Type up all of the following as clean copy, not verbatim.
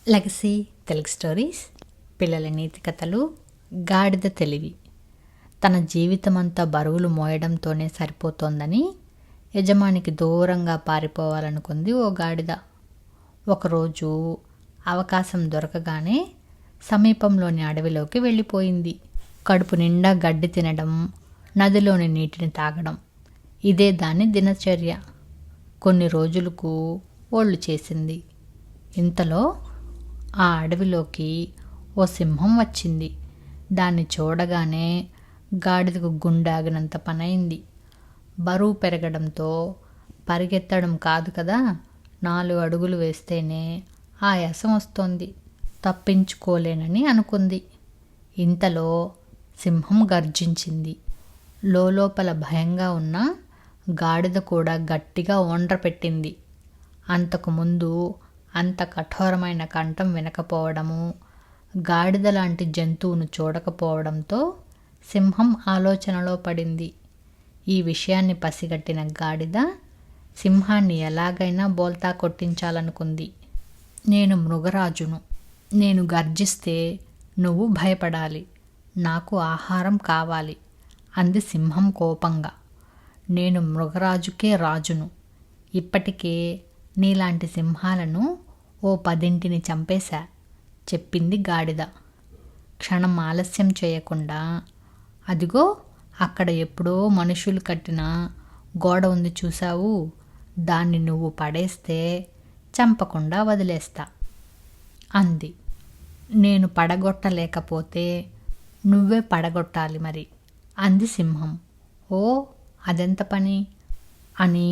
Legacy Telugu stories, పిల్లల నీతి కథలు, గాడిద తెలివి. తన జీవితమంతా బరువులు మోయడంతోనే సరిపోతోందని యజమానికి దూరంగా పారిపోవాలనుకుంది ఓ గాడిద. ఒకరోజు అవకాశం దొరకగానే సమీపంలోని అడవిలోకి వెళ్ళిపోయింది. కడుపు నిండా గడ్డి తినడం, నదిలోని నీటిని తాగడం, ఇదే దాని దినచర్య. కొన్ని రోజులకు ఒళ్ళు చేసింది. ఇంతలో ఆ అడవిలోకి ఓ సింహం వచ్చింది. దాన్ని చూడగానే గాడిదకు గుండాగినంత పనైంది. బరువు పెరగడంతో పరిగెత్తడం కాదు కదా, 4 అడుగులు వేస్తేనే ఆయాసం వస్తోంది, తప్పించుకోలేనని అనుకుంది. ఇంతలో సింహం గర్జించింది. లోపల భయంగా ఉన్న గాడిద కూడా గట్టిగా ఒండ్ర పెట్టింది. అంతకుముందు అంత కఠోరమైన కంఠం వినకపోవడము, గాడిద లాంటి జంతువును చూడకపోవడంతో సింహం ఆలోచనలో పడింది. ఈ విషయాన్ని పసిగట్టిన గాడిద సింహాన్ని ఎలాగైనా బోల్తా కొట్టించాలనుకుంది. నేను మృగరాజును, నేను గర్జిస్తే నువ్వు భయపడాలి, నాకు ఆహారం కావాలి అంది సింహం కోపంగా. నేను మృగరాజుకే రాజును, ఇప్పటికే నీలాంటి సింహాలను ఓ 10 చంపేశా చెప్పింది గాడిద. క్షణం ఆలస్యం చేయకుండా, అదిగో అక్కడ ఎప్పుడో మనుషులు కట్టిన గోడ ఉంది చూశావు, దాన్ని నువ్వు పడేస్తే చంపకుండా వదిలేస్తా అంది. నేను పడగొట్టలేకపోతే నువ్వే పడగొట్టాలి మరి అంది సింహం. ఓ, అదెంత పని అని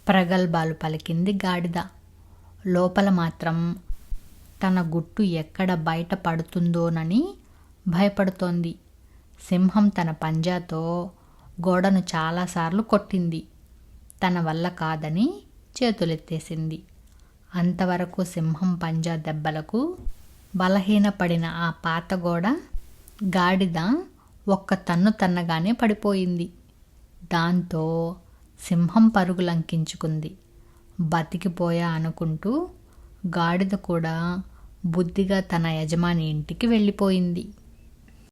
ప్రగల్భాలు పలికింది గాడిద. లోపల మాత్రం తన గుట్టు ఎక్కడ బయట పడుతుందోనని భయపడుతోంది. సింహం తన పంజాతో గోడను చాలాసార్లు కొట్టింది. తన వల్ల కాదని చేతులెత్తేసింది. అంతవరకు సింహం పంజా దెబ్బలకు బలహీనపడిన ఆ పాత గోడ గాడిద ఒక్క తన్ను తన్నగానే పడిపోయింది. దాంతో సింహం పరుగులంకించుకుంది. బతికిపోయా అనుకుంటూ గాడిద కూడా బుద్ధిగా తన యజమాని ఇంటికి వెళ్ళిపోయింది.